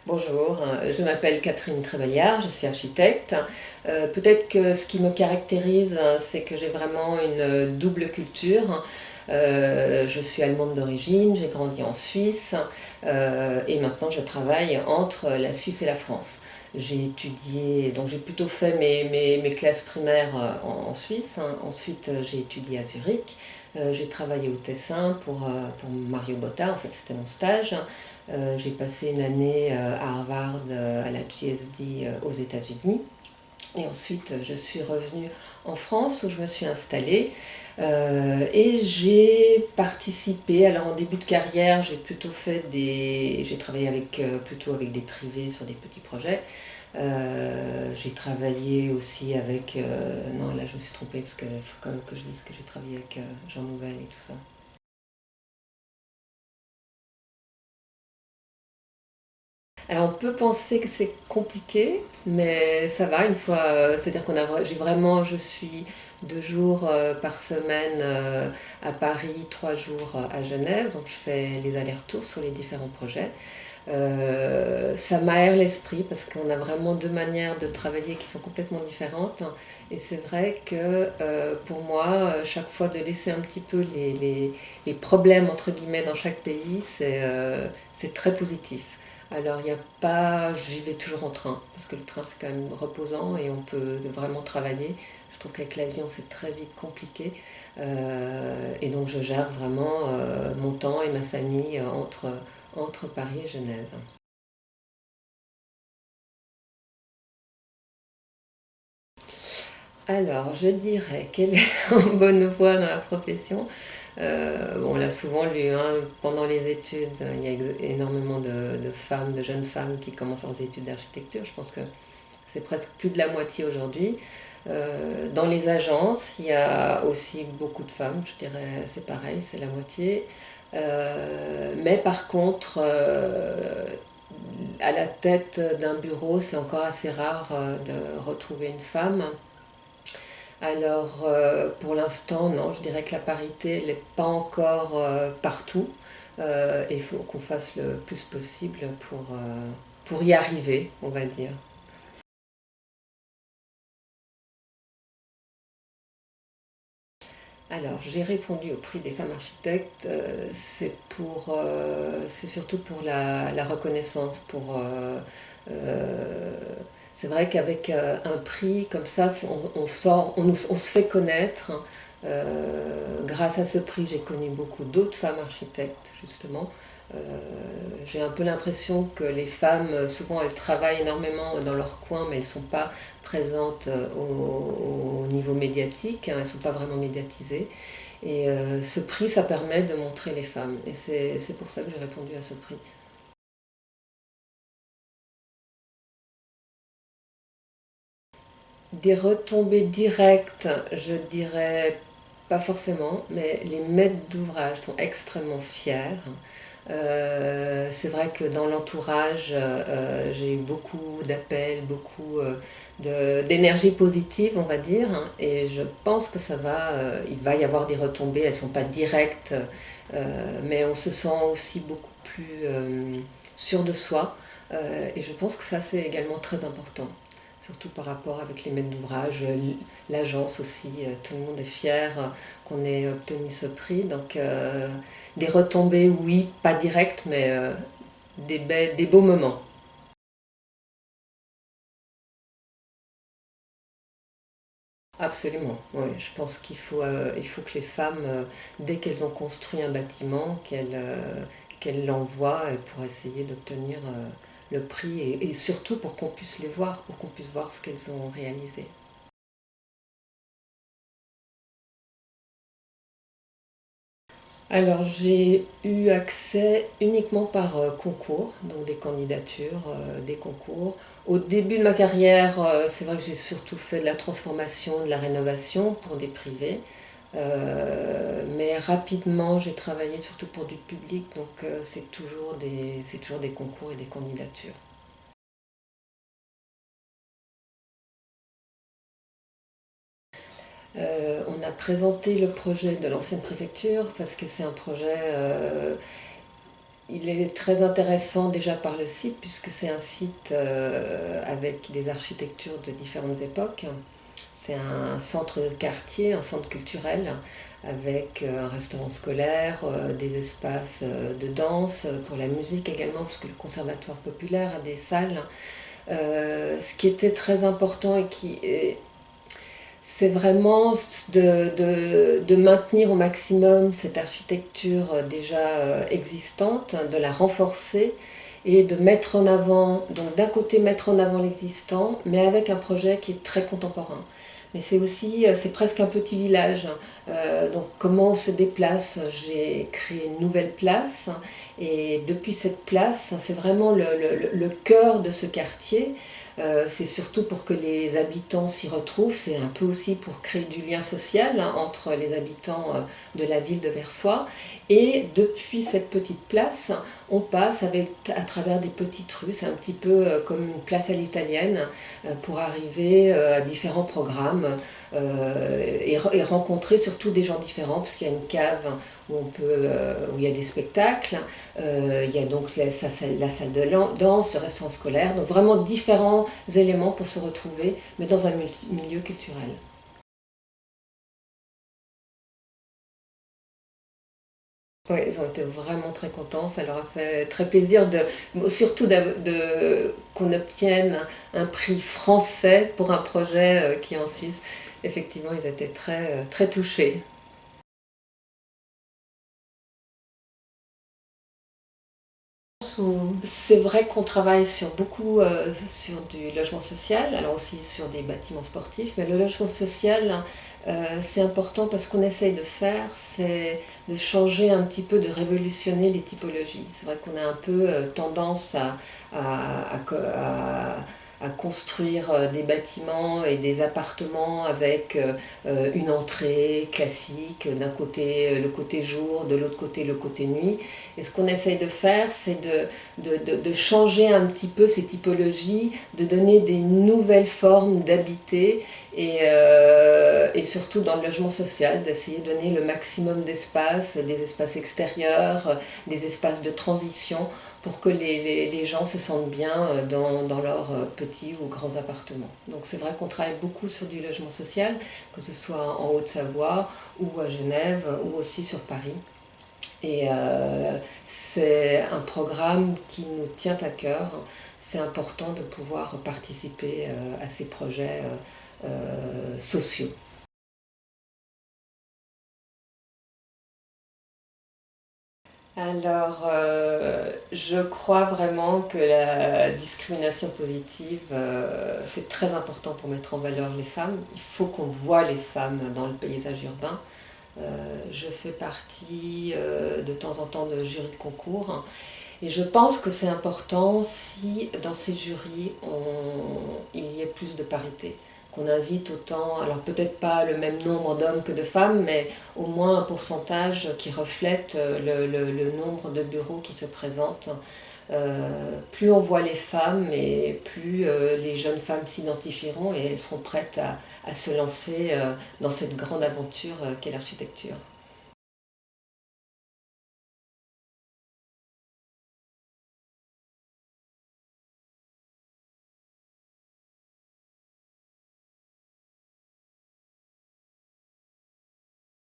Bonjour, je m'appelle Catherine Trébeillard, je suis architecte. Peut-être que ce qui me caractérise, c'est que j'ai vraiment une double culture. Je suis allemande d'origine, j'ai grandi en Suisse et maintenant je travaille entre la Suisse et la France. J'ai étudié, donc j'ai plutôt fait mes classes primaires en Suisse. Ensuite, j'ai étudié à Zurich. J'ai travaillé au Tessin pour Mario Botta, en fait c'était mon stage. J'ai passé une année à Harvard, à la GSD aux États-Unis. Et ensuite, je suis revenue en France où je me suis installée et j'ai participé. Alors en début de carrière, j'ai travaillé plutôt avec des privés sur des petits projets. J'ai travaillé aussi avec, non là je me suis trompée parce qu'il faut quand même que je dise que j'ai travaillé avec Jean Nouvel et tout ça. Alors on peut penser que c'est compliqué, mais ça va une fois. C'est-à-dire je suis 2 jours par semaine à Paris, 3 jours à Genève, donc je fais les allers-retours sur les différents projets. Ça m'aère l'esprit parce qu'on a vraiment deux manières de travailler qui sont complètement différentes. Et c'est vrai que pour moi, chaque fois de laisser un petit peu les problèmes entre guillemets dans chaque pays, c'est très positif. Alors, il n'y a pas. J'y vais toujours en train, parce que le train c'est quand même reposant et on peut vraiment travailler. Je trouve qu'avec l'avion c'est très vite compliqué. Et donc je gère vraiment mon temps et ma famille entre Paris et Genève. Alors, je dirais qu'elle est en bonne voie dans la profession. Bon, on l'a souvent lu, hein, pendant les études, il y a énormément de femmes, de jeunes femmes qui commencent leurs études d'architecture. Je pense que c'est presque plus de la moitié aujourd'hui. Dans les agences, il y a aussi beaucoup de femmes, je dirais c'est pareil, c'est la moitié. Mais par contre, à la tête d'un bureau, c'est encore assez rare de retrouver une femme. Alors, pour l'instant, non, je dirais que la parité, elle n'est pas encore partout. Et il faut qu'on fasse le plus possible pour y arriver, on va dire. Alors, j'ai répondu au prix des femmes architectes. C'est surtout pour la reconnaissance. Euh, c'est vrai qu'avec un prix comme ça, on sort, on se fait connaître. Grâce à ce prix, j'ai connu beaucoup d'autres femmes architectes, justement. Euh, j'ai un peu l'impression que les femmes, souvent, elles travaillent énormément dans leur coin, mais elles ne sont pas présentes au niveau médiatique, hein, elles ne sont pas vraiment médiatisées. Et ce prix, ça permet de montrer les femmes. Et c'est pour ça que j'ai répondu à ce prix. Des retombées directes, je dirais pas forcément, mais les maîtres d'ouvrage sont extrêmement fiers. C'est vrai que dans l'entourage, j'ai eu beaucoup d'appels, beaucoup d'énergie positive, on va dire, hein, et je pense que il va y avoir des retombées. Elles ne sont pas directes, mais on se sent aussi beaucoup plus sûr de soi, et je pense que ça c'est également très important. Surtout par rapport avec les maîtres d'ouvrage, l'agence aussi, tout le monde est fier qu'on ait obtenu ce prix. Donc des retombées, oui, pas directes, mais des beaux moments. Absolument, oui. Je pense il faut que les femmes, dès qu'elles ont construit un bâtiment, qu'elles l'envoient pour essayer d'obtenir le prix et surtout pour qu'on puisse les voir, pour qu'on puisse voir ce qu'elles ont réalisé. Alors j'ai eu accès uniquement par concours, donc des candidatures, des concours. Au début de ma carrière, c'est vrai que j'ai surtout fait de la transformation, de la rénovation pour des privés. Mais rapidement, j'ai travaillé surtout pour du public, donc c'est toujours des concours et des candidatures. On a présenté le projet de l'ancienne préfecture parce que c'est un projet Il est très intéressant déjà par le site, puisque c'est un site avec des architectures de différentes époques. C'est un centre de quartier, un centre culturel, avec un restaurant scolaire, des espaces de danse, pour la musique également, puisque le conservatoire populaire a des salles. Ce qui était très important et c'est vraiment de maintenir au maximum cette architecture déjà existante, de la renforcer et de mettre en avant, donc d'un côté mettre en avant l'existant, mais avec un projet qui est très contemporain. Mais c'est aussi, c'est presque un petit village. Donc comment on se déplace? J'ai créé une nouvelle place et depuis cette place, c'est vraiment le cœur de ce quartier. C'est surtout pour que les habitants s'y retrouvent, c'est un peu aussi pour créer du lien social entre les habitants de la ville de Versoix. Et depuis cette petite place, on passe à travers des petites rues, c'est un petit peu comme une place à l'italienne, pour arriver à différents programmes et rencontrer surtout des gens différents, parce qu'il y a une cave où il y a des spectacles, il y a donc la salle de danse, le restaurant scolaire, donc vraiment différents éléments pour se retrouver, mais dans un milieu culturel. Oui, ils ont été vraiment très contents, ça leur a fait très plaisir, surtout qu'on obtienne un prix français pour un projet qui est en Suisse. Effectivement, ils étaient très touchés. C'est vrai qu'on travaille sur beaucoup sur du logement social, alors aussi sur des bâtiments sportifs, mais le logement social, c'est important parce qu'on essaye de faire, c'est de changer un petit peu, de révolutionner les typologies. C'est vrai qu'on a un peu tendance à construire des bâtiments et des appartements avec une entrée classique, d'un côté le côté jour, de l'autre côté le côté nuit. Et ce qu'on essaye de faire, c'est de changer un petit peu ces typologies, de donner des nouvelles formes d'habiter et surtout dans le logement social, d'essayer de donner le maximum d'espace, des espaces extérieurs, des espaces de transition pour que les gens se sentent bien dans leurs petits ou grands appartements. Donc c'est vrai qu'on travaille beaucoup sur du logement social, que ce soit en Haute-Savoie ou à Genève ou aussi sur Paris. Et c'est un programme qui nous tient à cœur. C'est important de pouvoir participer à ces projets sociaux. Alors, je crois vraiment que la discrimination positive, c'est très important pour mettre en valeur les femmes. Il faut qu'on voit les femmes dans le paysage urbain. Je fais partie de temps en temps de jurys de concours et je pense que c'est important si dans ces jurys il y ait plus de parité. Qu'on invite autant, alors peut-être pas le même nombre d'hommes que de femmes, mais au moins un pourcentage qui reflète le nombre de bureaux qui se présentent. Plus on voit les femmes et plus les jeunes femmes s'identifieront et elles seront prêtes à se lancer dans cette grande aventure qu'est l'architecture.